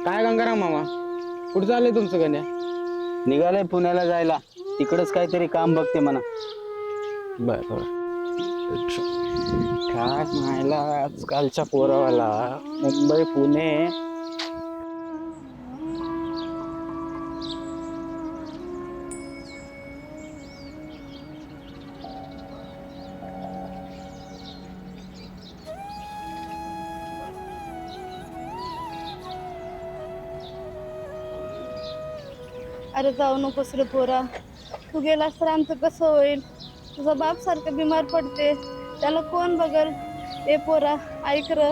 काय गंगाराम मामा, कुठं चाललंय तुमचं गण्या? निघालाय पुण्याला जायला. तिकडच काहीतरी काम बघते म्हणा. बर बर. काय मायला आजकालच्या पोरावाला मुंबई पुणे. अरे जाऊ नकोस रे पोरा, तू गेलास तर आमचं कसं होईल? तुझा बाप सारखं बिमार पडते, त्याला कोण बघल? ए पोरा ऐक र.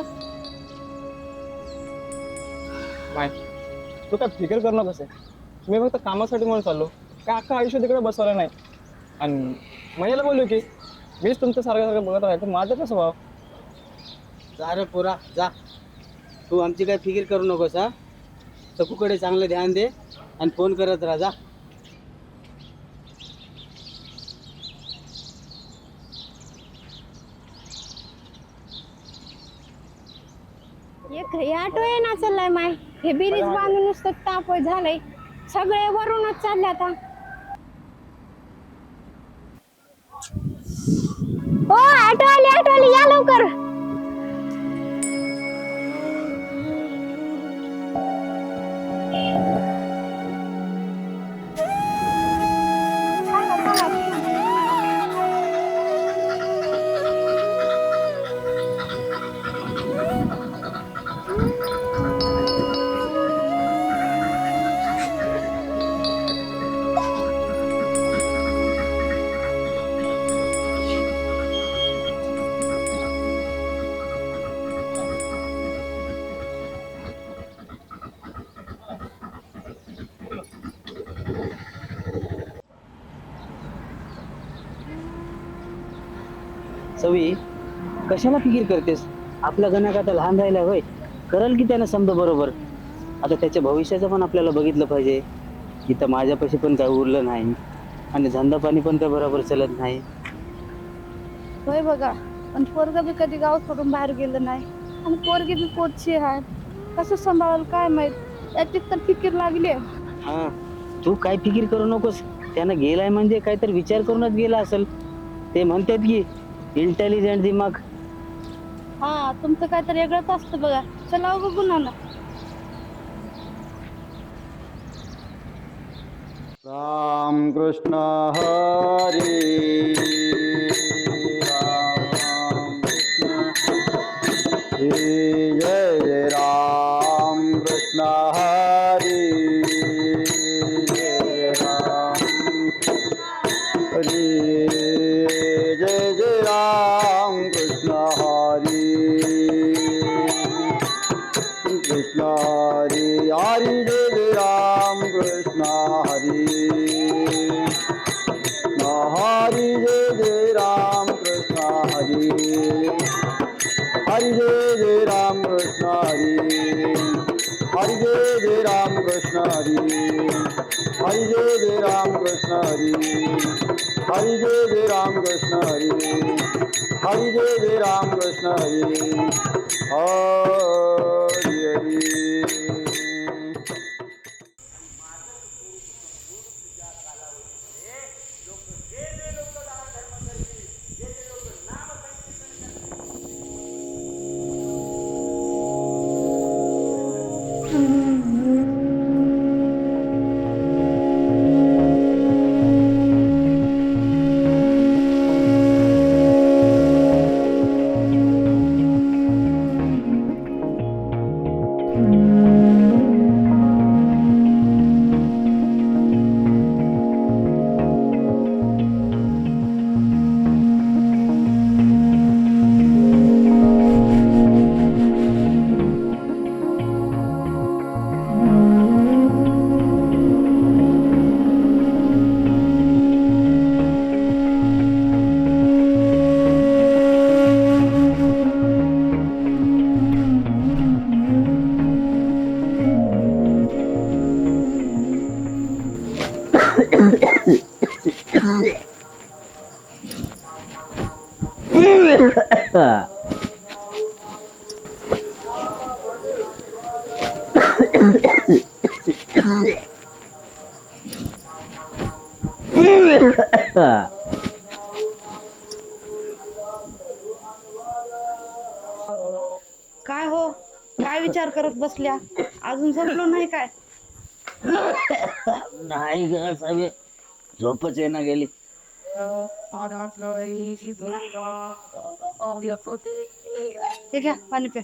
माय तू काय फिकर करू नकोस. मी फक्त कामासाठी म्हणून चाललो. काय अख्खं आयुष्य तिकडे बसवलं नाही. आणि महिला बोललो की मीच तुमचं सारखं सारखं बघत आहे, तर माझं कसं भाव? जा रे पोरा जा. तू आमची काय फिकीर करू नकोस हा. सकूकडे चांगलं ध्यान दे आणि फोन करत राहा. जा. एक हे ऑटो आहे ना चाललाय माय. हे बिरीज बांधून नुसतं ताप झालंय. सगळे वरूनच चालले आता. हो ऑटो आली या लवकर. सवी, कशाला फिकीर करतेस? आपला गणक आता लहान राहिला होय. करल की त्यानं समजा बरोबर. आता त्याच्या भविष्याचं पण आपल्याला बघितलं पाहिजे. इथं माझ्यापाशी पण काय उरलं नाही आणि धंदा पाणी पण काय बरोबर चालत नाही. होय बघा, पण पोरग बी कधी गाव सोडून बाहेर गेलं नाही आणि पोरगी बी पोटची आहे. कसं सांभाळल काय माहित, याचीच तर फिकीर लागली. हा, तू काय फिकीर करू नकोस. त्यानं गेलाय म्हणजे काहीतरी विचार करूनच गेला असेल. ते म्हणतात की इंटेलिजंट दिमाग. हा, तुमचं काहीतरी वेगळंच असतं बघा. चला बघू ना. राम कृष्ण हरी. राम कृष्ण हरी. जय जय राम कृष्ण हरी. जय राम हरी. जय जय राम कृष्ण हरी. कृष्ण हरी हरी. जय जय राम कृष्ण हरी. हरी जय जय राम कृष्ण हरी. हरि जय जय राम कृष्ण हरी. हरि जय जय राम कृष्ण हरी. हरि जय जय राम कृष्ण हरी. हरि जय जय राम कृष्ण हरी. हरि जय जय राम कृष्ण हरी. हरि हरि. काय हो, काय विचार करत बसल्या? अजून संपलो नाही काय? नाही ग सगळे झोपच येणं गेली. हे घ्या पाणी पे.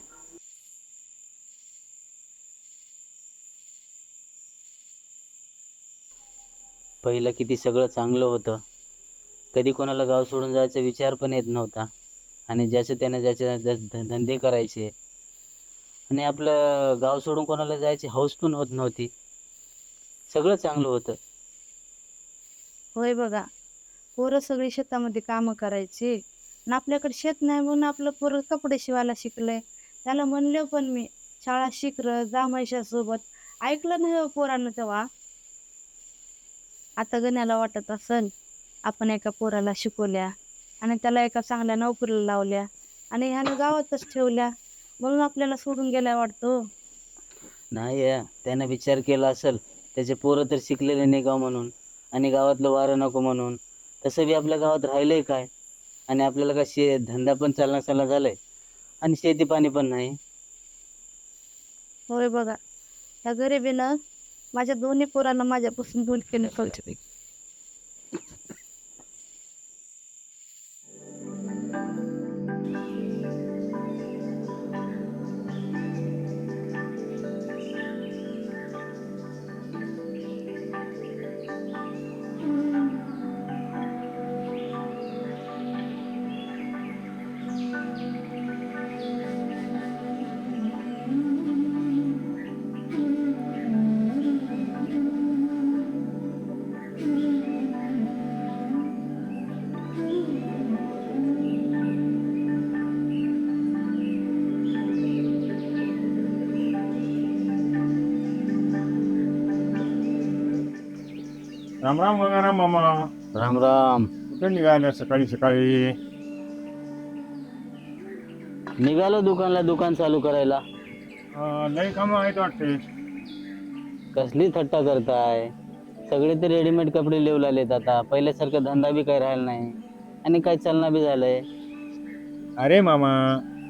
पहिलं किती सगळं चांगलं होतं. कधी कोणाला गाव सोडून जायचा विचार पण येत नव्हता. आणि ज्याचं त्याने ज्याचे धंदे करायचे. आणि आपलं गाव सोडून कोणाला जायची हौस पण होत नव्हती. सगळं चांगलं होतं. होय बघा, पोरं सगळी शेतामध्ये कामं करायची आणि आपल्याकडे शेत नाही म्हणून आपलं पोरं कपडे शिवायला शिकलंय. त्याला म्हणले पण मी शाळा शिक र, जा म्हैशासोबत. ऐकलं नाही हो पोरानं तेव्हा. आता गण्याला वाटत असल आपण एका पोराला शिकवल्या आणि त्याला एका चांगल्या नोकरीला लावल्या आणि ह्यानं गावातच ठेवल्या म्हणून आपल्याला सोडून गेल्या वाटतो. नाही त्यानं विचार केला असेल त्याचे पोरं तर शिकलेले नाही गाव म्हणून आणि गावातलं वारं नको म्हणून. तसं बी आपल्या गावात राहिलंय काय? आणि आपल्याला का धंदा पण चालना झालाय आणि शेती पाणी पण नाही. होय बघा, त्या गरिबीनं माझ्या दोन्ही पोरांना माझ्यापासून दूर केले कळते. राम राम गंगाराम मामा. राम राम. कुठे निघाल्या सकाळी सकाळी? निघालो दुकान चालू करायला. लई कामं आहेत वाटते. कसली थट्टा करताय? सगळे ते रेडीमेड कपडे लिहू लागलेत आता. पहिल्यासारखं धंदा बी काही राहिला नाही आणि काही चालना बी झालंय. अरे मामा,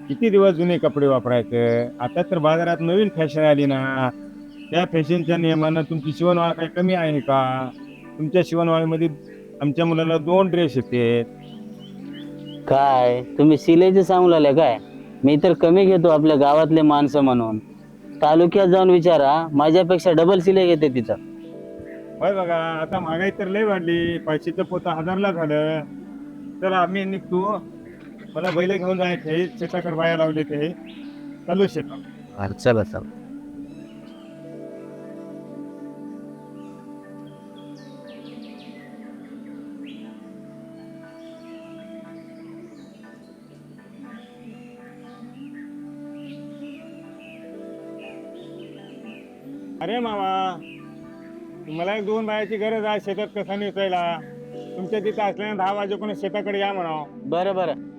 किती दिवस जुने कपडे वापरायचे? आता तर बाजारात नवीन फॅशन आली ना. त्या फॅशनच्या नियमानं तुमची शिवणवाळ काही कमी आहे का? तुमच्या शिवणवाळीमध्ये आमच्या मुलाला 2 ड्रेस येते. काय तुम्ही शिलाईचे सांगू लागले काय? मी तर कमी घेतो आपल्या गावातले माणसं म्हणून. तालुक्यात जाऊन विचारा, माझ्यापेक्षा डबल शिलाई घेते तिथं. होय बघा, आता महागाई तर लई वाढली. पैशाचं पोतं 1000ला झालं. तर आम्ही निघतो. मला बैल घेऊन जायचे, शेताकडे बाया लावले ते चालू शेतात. चला चला. अरे मामा, मला 2 बायाची गरज आहे शेतात कसा निसायला. तुमच्या तिथं असल्याने 10 वाजेपर्यंत शेताकडे या म्हणावं. बरं बरं.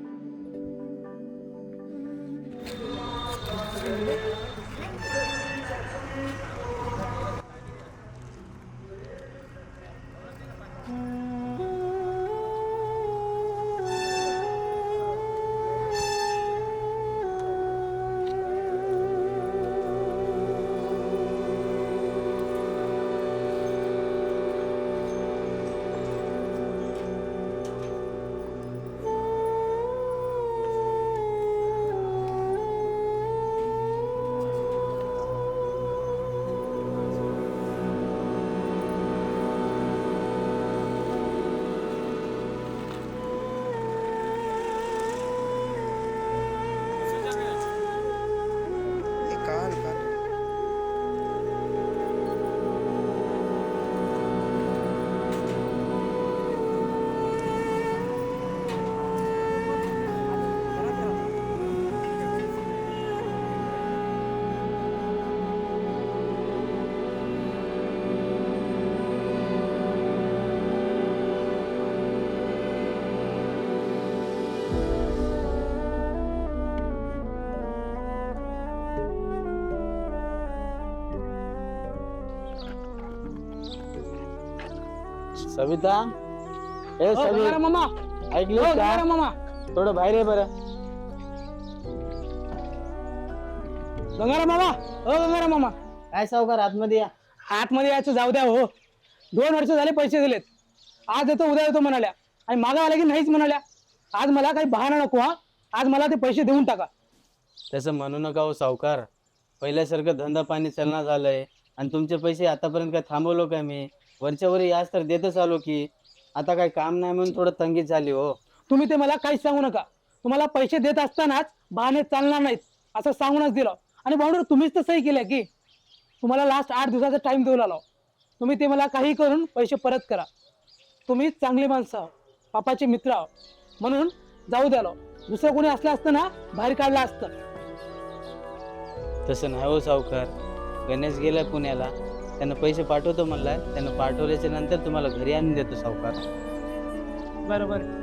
सविता, ए समीर, मामा ऐकलं का? मामा थोडं बाहेर आहे बरं. गंगाराम मामा गंगाराम मामा काय सावकार, आतमध्ये या. आतमध्ये यायचं जाऊ द्या हो. 2 वर्ष झाले पैसे दिलेत. आज येतो उद्या येतो म्हणाल्या आणि मागा आल्या की नाहीच म्हणाल्या. आज मला काही बहाणा नको हा. आज मला ते पैसे देऊन टाका. तसं म्हणू नका हो सावकार. पहिल्यासारखं धंदा पाणी चालना झालंय आणि तुमचे पैसे आतापर्यंत काय थांबवलो का मी? वरच्या वर याच तर देतच आलो की. आता काय काम नाही म्हणून थोडं तंगीत झाली हो. तुम्ही ते मला काहीच सांगू नका. तुम्हाला पैसे देत असतानाच बहाणे चालणार नाहीत असं सांगूनच दिलं. आणि भाऊंडर तुम्हीच तर सही केलं की तुम्हाला लास्ट 8 दिवसाचा टाइम देऊ लागलो. तुम्ही ते मला काही करून पैसे परत करा. तुम्ही चांगली माणसं आहो, पापाचे मित्र आहो, म्हणून जाऊ द्यालो. दुसरं कोणी असलं असतं ना बाहेर काढलं असतं. तसं नाही हो सावकार. गणेश गेलाय पुण्याला, त्यांना पैसे पाठवतो म्हणलाय. त्यांना पाठवल्याच्या नंतर तुम्हाला घरी आणून देतो सावकार. बरोबर.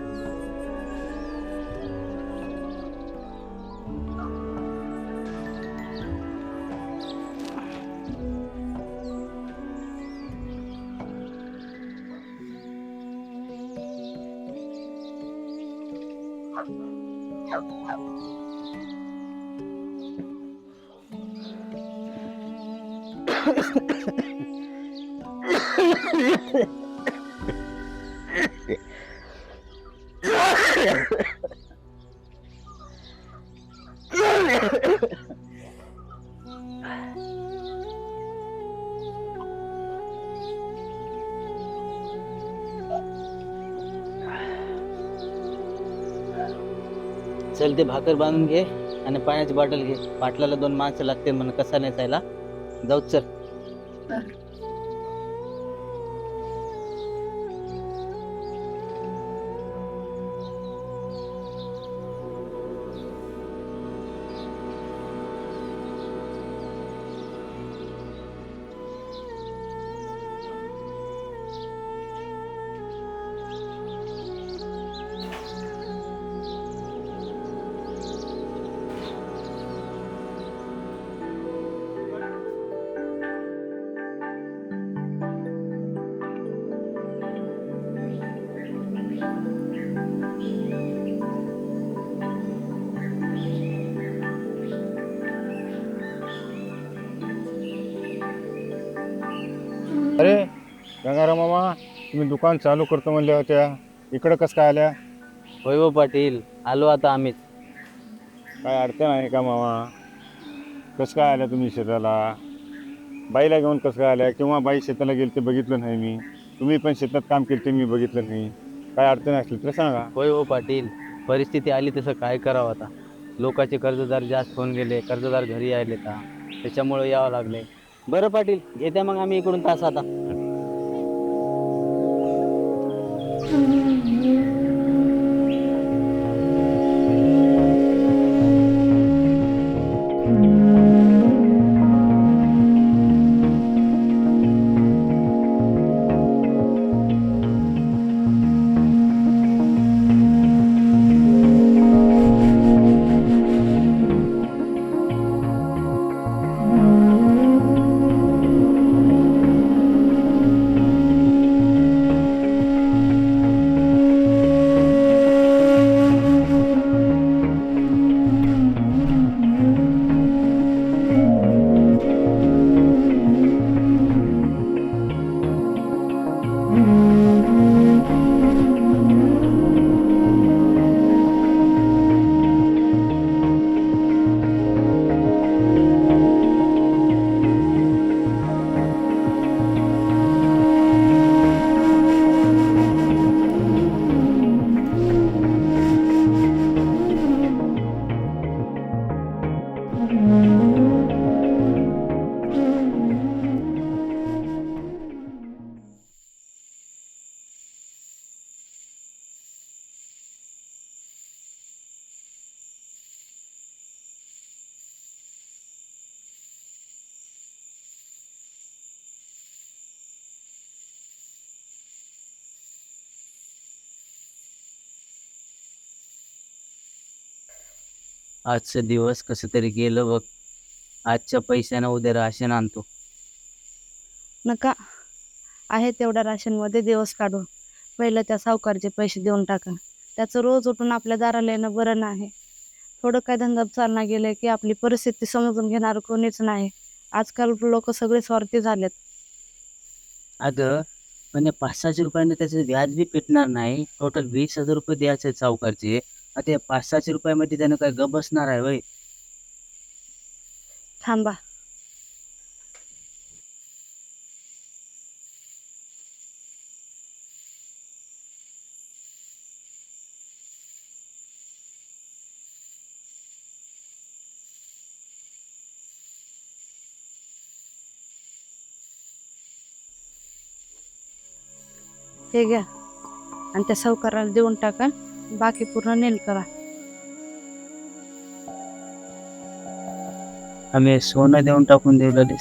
चल ते भाकर बांधून घे आणि पाण्याची बॉटल घे. पाटलाला 2 माणसं लागते म्हणून कसा नेसायला. जाऊ चल. अरे गंगाराम मामा, तुम्ही दुकान चालू करतो म्हणल्या होत्या, इकडं कसं काय आल्या? होय हो पाटील, आलो आता आम्हीच. काय अडचण आहे का मामा? कसं काय आल्या तुम्ही शेताला? बाईला घेऊन कसं काय आल्या? किंवा बाई शेताला गेली ते बघितलं नाही मी. तुम्ही पण शेतात काम केलं ते मी बघितलं नाही. काय अडचण असली तर सांगा. होय हो पाटील, परिस्थिती आली तसं काय करावं आता. लोकांचे कर्जदार जास्त होऊन गेले, कर्जदार घरी यायले का, त्याच्यामुळे यावं लागले. बरं पाटील, येत्या मग आम्ही इकडून तास आता. आजचं दिवस कसं तरी गेलं बघ. आजच्या पैशानं उद्या राशन आणतो. नका आहे तेवढ्या राशनमध्ये दिवस काढून. पहिलं त्या सावकारचे पैसे देऊन टाका. त्याचं रोज उठून आपल्या दाराला येणं बरं नाही. थोडं काय धंदा चालना गेलं की आपली परिस्थिती समजून घेणार कोणीच नाही. आजकाल लोक सगळे स्वार्थी झालेत. अगं पण या 500-600 रुपयाने त्याचं व्याज बी पेटणार नाही. टोटल 20,000 रुपये द्यायचे आहेत सावकारचे. आता या 500-600 रुपयामध्ये त्यानं काय गप बसणार आहे वय? थांबा. हे घ्या आणि त्या सावकाराला देऊन टाका. बाकी पूर्ण नील करा. आम्ही सोनं देऊन टाकून दिलं.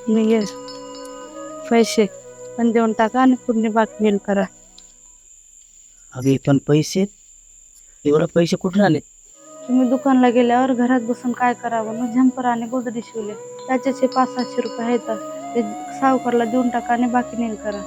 मी घे पैसे पण देऊन टाका आणि पूर्ण बाकी नील करा. अगे पण पैसे, एवढे पैसे कुठून आले? तुम्ही दुकानला गेल्यावर घरात बसून काय करावं, मग झंपर आणि गोदडी शिवले, त्याच्याचे 500-700 रुपये आहेत. ते सावकारला देऊन टाका आणि बाकी नील करा.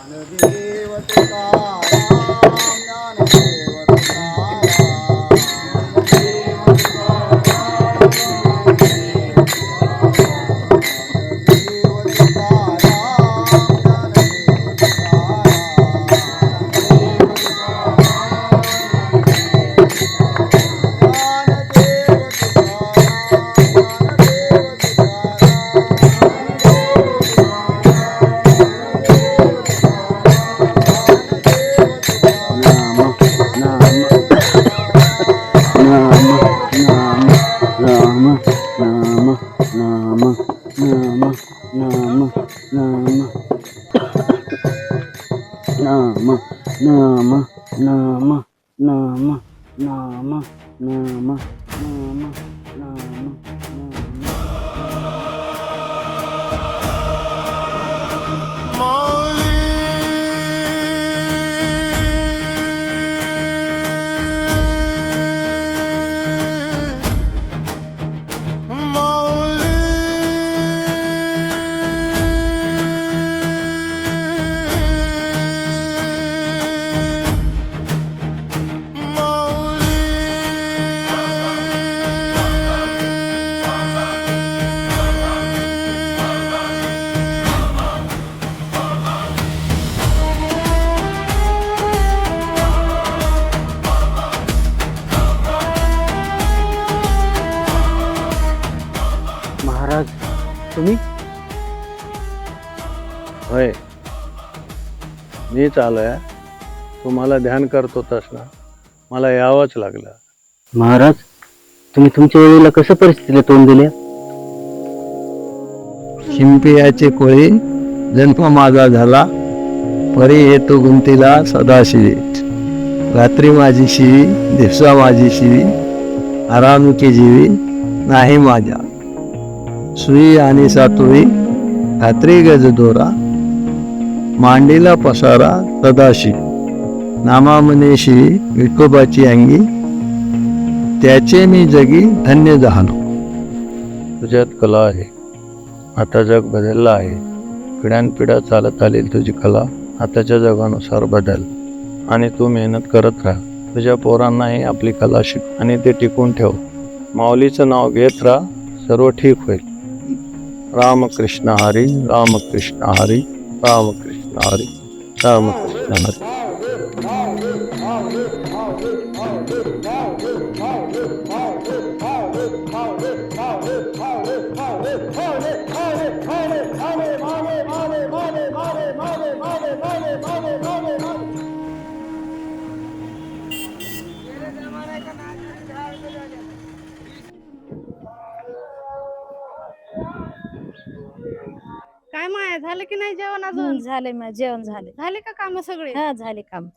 ज्ञानदेव तुकाराम, ज्ञानदेव तुकाराम, तुम्ही? होय, मीच आलोय. तुम्हाला ध्यान करत होतास ना, मला यावंच लागलं. महाराज, तुम्ही तुमच्या वेळेला कसं परिस्थितीला तोंड दिल्या? शिंपियाचे कोळी जन्म माझा झाला, परी येतो गुंतीला सदाशिवी. रात्री माझी शिवी, दिवसा माझी शिवी, आराम की जीवी नाही माझ्या. सुई आणि सातोळी, रात्री गज दोरा, मांडीला पसारा सदाशी. नामामनेशी विठोबाची अंगी, त्याचे मी जगी धन्य झालो. तुझ्यात कला आहे, आता जग बदललं आहे. पिढ्यानपिढ्या चालत आलेली तुझी कला आताच्या जगानुसार बदल. आणि तू मेहनत करत राहा. तुझ्या पोरांनाही आपली कला शिक आणि ते टिकून ठेव. माऊलीचं नाव घेत राहा, सर्व ठीक होईल. रामकृष्ण हरी, रामकृष्ण हरी, रामकृष्ण हरी, रामकृष्ण हरी. काय माया झालं की नाही जेवण अजून? झाले मग जेवण झाले. झाले का काम सगळे? हा झाले काम.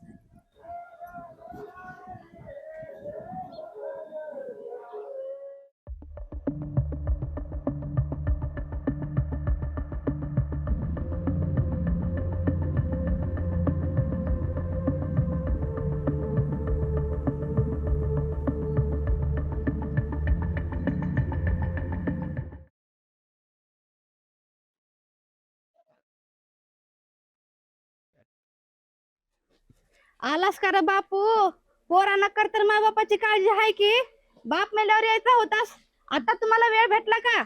आलास का रे बापू? पोरांना कर तर माय बापाची काळजी आहे की? बाप मेल्यावर यायचा होतास, आता तुम्हाला वेळ भेटला का?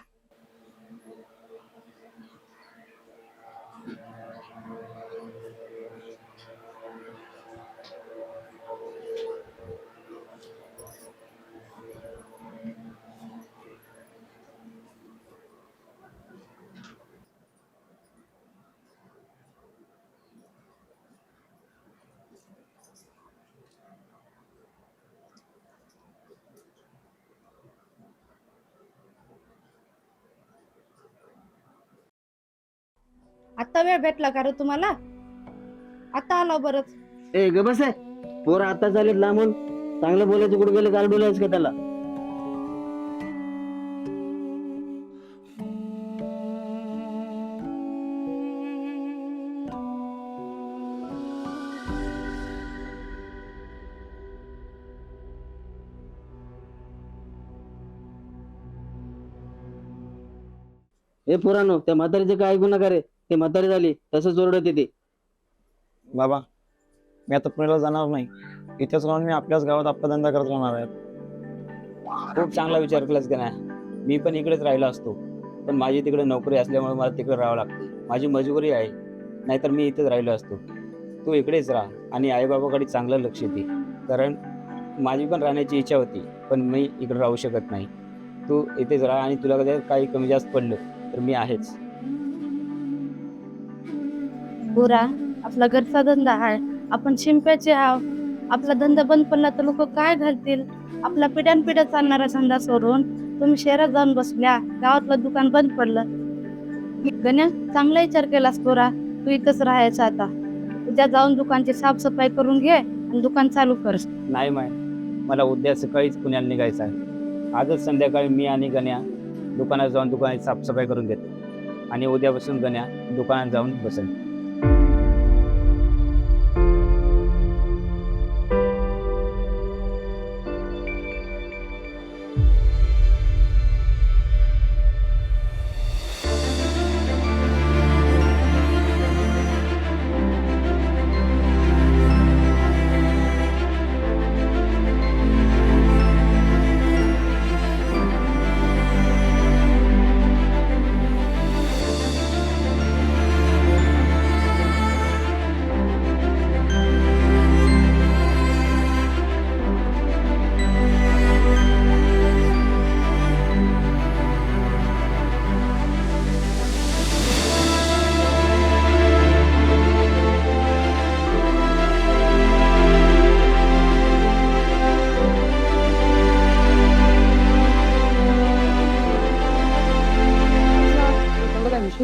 आता वेळ भेटला का रे तुम्हाला? आता आला बरंच. ए ग बस आहे, पोरं आता झालेत लांबून. चांगलं बोलायचं, कुठं गेलं गाल डोलायचं का त्याला? ए पोरांनो, त्या म्हातारीचे काय ऐकू नका रे. ते म्हातारी झाली तसंच ओरडत येते. बाबा, मी आता पुण्याला जाणार नाही. इथेच राहून मी आपल्याच गावात आपला धंदा करत राहणार आहे. खूप चांगला विचार केलास का नाही? मी पण इकडेच राहिलो असतो, पण माझी तिकडे नोकरी असल्यामुळे मला तिकडे राहावं लागतं. माझी मजबुरी आहे, नाहीतर मी इथेच राहिलो असतो. तू इकडेच राहा आणि आईबाबाकडे चांगलं लक्ष दे, कारण माझी पण राहण्याची इच्छा होती, पण मी इकडे राहू शकत नाही. तू इथेच राहा आणि तुला कधी काही कमी जास्त पडलं तर मी आहेच. पुरा आपला घरचा धंदा आहे, आपण शिंप्याचे आहो. आपला धंदा बंद पडला तर लोक काय घालतील? आपला पिढ्यानपिढ्या चालणारा धंदा सोडून तुम्ही शहरात जाऊन बसल्या, गावातलं दुकान बंद पडलं. गण्या, चांगला विचार केलास पोरा. तू इथंच राहायचं आता. उद्या जाऊन दुकानची साफसफाई करून घे आणि दुकान चालू कर. नाही माय, मला उद्या सकाळीच पुण्याला निघायचं आहे. आजच संध्याकाळी मी आणि गण्या दुकानात जाऊन दुकानाची साफसफाई करून घेतो आणि उद्यापासून गण्या दुकानात जाऊन बसेल.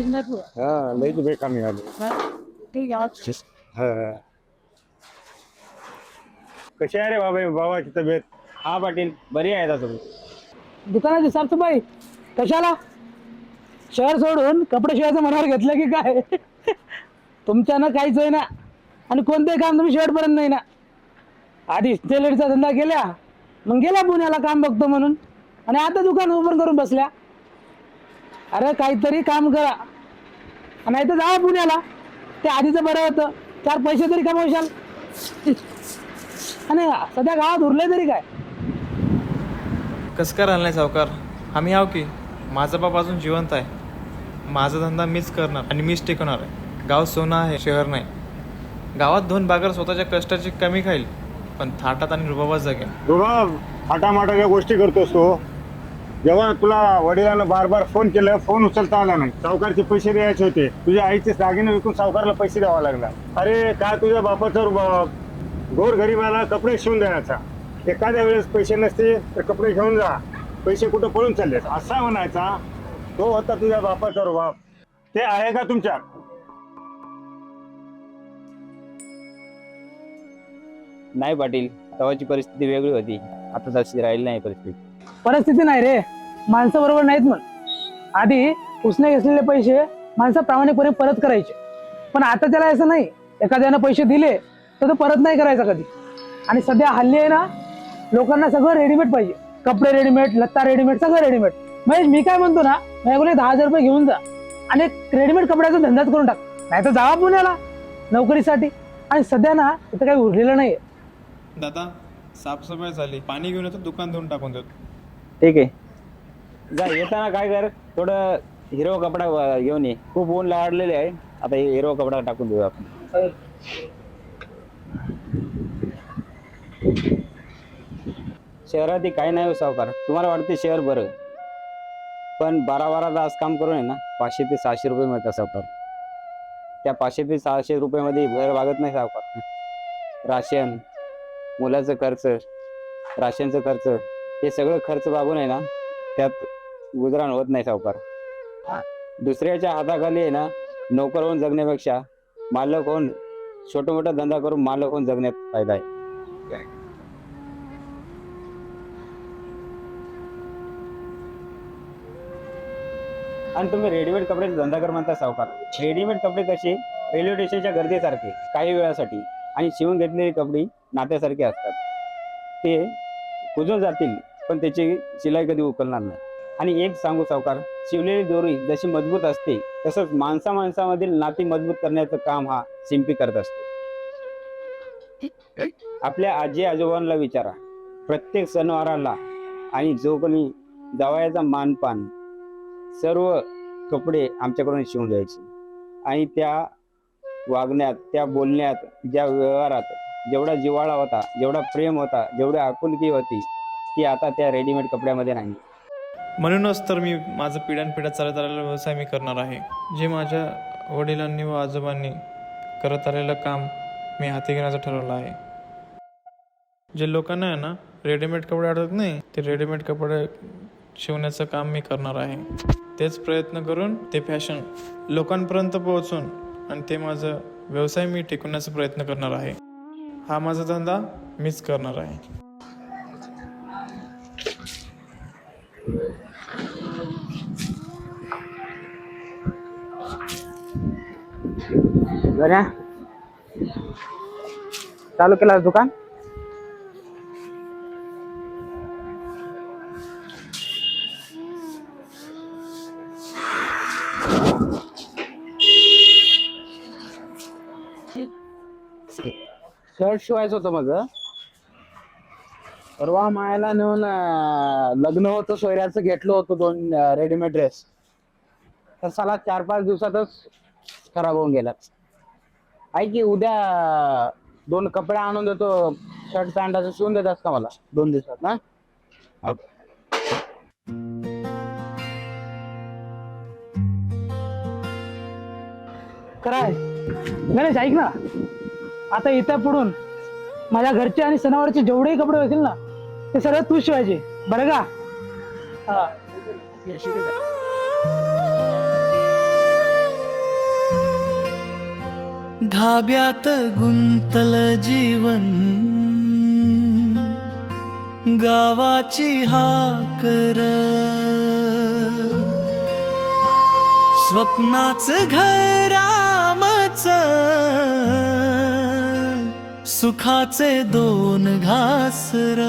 हा लईच बेकार निघाली. हा. कशी आहे रे बाबा बाबाची तब्येत? हा पाटील, बरी आहे आता तुम्ही? दुकानाची साफसफाई कशाला? शहर सोडून कपडे शिवायचं मनावर घेतलं की काय? तुमच्यानं काहीच आहे ना, आणि कोणतेही काम तुम्ही शेवटपर्यंत नाही ना. आधी टेलरचा धंदा केल्या, मग गेल्या पुण्याला काम बघतो म्हणून, आणि आता दुकान ओपन करून बसल्या. अरे काहीतरी काम करा, नाही तर जा पुण्याला. ते आधीचं बरं होतं, 4 पैसे तरी कमावशाल. आणि सध्या गावात उरले तरी काय? कसं काय राहिलं नाही सावकार? आम्ही आहो की. माझा बाप अजून जिवंत आहे. माझा धंदा मीच करणार आणि मीच टिकवणार आहे. गाव सोनं आहे, शहर नाही. गावात 2 बागर स्वतःच्या कष्टाची कमी खाईल, पण थाटात आणि रुबाबात जगेल. रुबाब थाटामाटाच्या गोष्टी करतोस तो. जेव्हा तुला वडिलांना बार बार फोन केला, फोन उचलता आला नाही. सावकारचे पैसे द्यायचे होते, तुझ्या आईचे दागिने विकून सावकारला पैसे द्यावा लागला. अरे काय तुझ्या बापाचा रुबाब? गोर गरिबाला कपडे शिवून द्यायचा. एखाद्या वेळेस पैसे नसते तर कपडे घेऊन जा, पैसे कुठं पळून चालले असा म्हणायचा. तो होता तुझ्या बापाचा रुबाब. ते आहे का तुमच्या? नाही पाटील, तेव्हाची परिस्थिती वेगळी होती, आता तशी राहिली नाही परिस्थिती. परिस्थिती नाही रे, माणसं बरोबर नाहीत. म्हण आधी उसने घेतलेले पैसे माणसं प्रामाणिकपणे परत करायचे, पण आता त्याला असं नाही. एखाद्यानं पैसे दिले तर तो परत नाही करायचा कधी. आणि सध्या हल्ली आहे ना, लोकांना सगळं रेडीमेड पाहिजे. कपडे रेडीमेड, लत्ता रेडीमेड, सगळं रेडीमेड. महेश, मी काय म्हणतो ना, माझ्याकडे 10,000 रुपये घेऊन जा आणि रेडीमेड कपड्याचा धंदाच करून टाक. नाही तर जावा पुण्याला नोकरीसाठी. आणि सध्या ना इथं काही उरलेलं नाहीये. दादा, साफसफाई झाली, पाणी घेऊन येतो, दुकान धुवून टाकून देतो. ठीक आहे, जा. येताना काय कर, थोडं हिरवा कपडा घेऊन ये. खूप ऊन लाडलेले आहे, आता हिरवा कपडा टाकून देऊ आपण. शहरात काही नाही हो सावकार. तुम्हाला वाटते शहर बरं, पण 12-12 तास काम करून आहे ना 500 ते 600 रुपये मिळतात सावकार. त्या 500 ते 600 रुपयामध्ये घर भागत नाही सावकार. राशन, मुलाचं खर्च, राशनचं खर्च, हे सगळं खर्च भागून आहे ना त्यात गुजराण होत नाही सावकार. दुसऱ्याच्या हाताखाली आहे ना नोकर होऊन जगण्यापेक्षा मालक होऊन, छोटा मोठा धंदा करून मालक होऊन जगण्यात फायदा आहे. आणि तुम्ही रेडीमेड कपड्याचा धंदा कर म्हणता सावकार. रेडीमेड कपडे कसे रेल्वे स्टेशनच्या गर्दीसारखे काही वेळासाठी, आणि शिवून घेतलेली कपडे नात्यासारखे असतात. ते कुजून जातील पण त्याची शिलाई कधी उकलणार नाही. आणि एक सांगू सावकार, शिवलेली दोरी जशी मजबूत असते तसंच माणसामधील नाती मजबूत करण्याचं काम हा शिंपी करत असतो. आपल्या आजी आजोबांना विचारा, प्रत्येक सणवाराला आणि जो कोणी जावयाचा मानपान सर्व कपडे आमच्याकडून शिवून द्यायचे. आणि त्या वागण्यात, त्या बोलण्यात, ज्या व्यवहारात जेवढा जिव्हाळा होता, जेवढा प्रेम होता, जेवढी आपुलकी होती, ती आता त्या रेडीमेड कपड्यामध्ये नाही. म्हणूनच तर मी माझं पिढ्यानपिढ्या चालत आलेला व्यवसाय मी करणार आहे. जे माझ्या वडिलांनी व आजोबांनी करत आलेलं काम मी हाती घेण्याचं ठरवलं आहे. जे लोकांना आहे ना रेडीमेड कपडे आवडत नाही, ते रेडीमेड कपडे शिवण्याचं काम मी करणार आहे. तेच प्रयत्न करून ते फॅशन लोकांपर्यंत पोहोचून आणि ते माझं व्यवसाय मी टिकवण्याचा प्रयत्न करणार आहे. हा माझा धंदा मीच करणार आहे. गण्या, चालू केलं दुकान? शर्ट शिवायचं होतं माझं. परवा मायाला नेऊन लग्न होतं सोयऱ्याचं, घेतलं होतं 2 रेडीमेड ड्रेस. तर साला 4-5 दिवसातच खराब होऊन गेला. आहे की उद्या 2 कपडे आणून देतो, शर्ट पॅन्टाचं शिवून देतात का मला 2 दिवसात ना? काय गणेश, ऐक ना, आता इथं पुढून माझ्या घरचे आणि सणावारचे जेवढेही कपडे होतील ना ते सगळे तू शिवायचे, बरं का? हा. धाब्यात गुंतल जीवन, गावाची हाकर, स्वप्नाच घरामच, सुखाचे दोन घासर.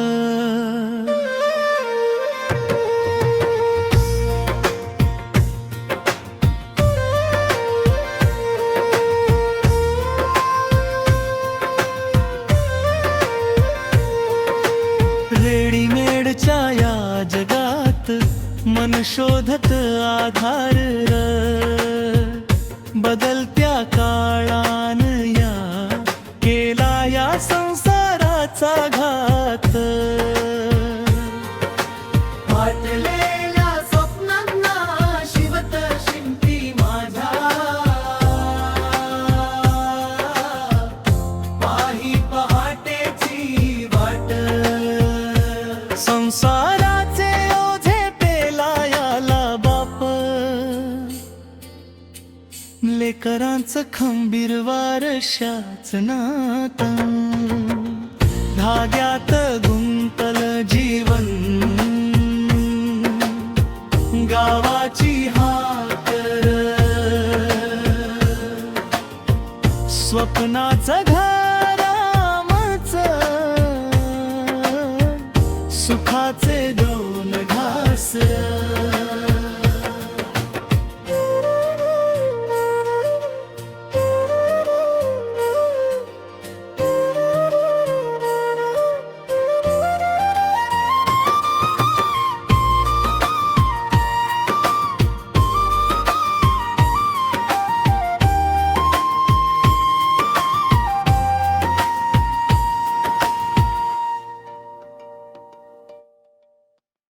रेडीमेडच्या या जगात मन शोधत आधार र, बदलत्या काळान या केला या संसाराचा घात. फाटलेल्या स्वप्नांना शिवत शिंपी माझ्या, पाही पहाटेची वाट. संसाराचे ओझे पेलायाला बाप, लेकरांचं खंबीर वारशाच नात. धाग्यात गुंतल जीवन, गावाची हाकर, स्वप्नाचं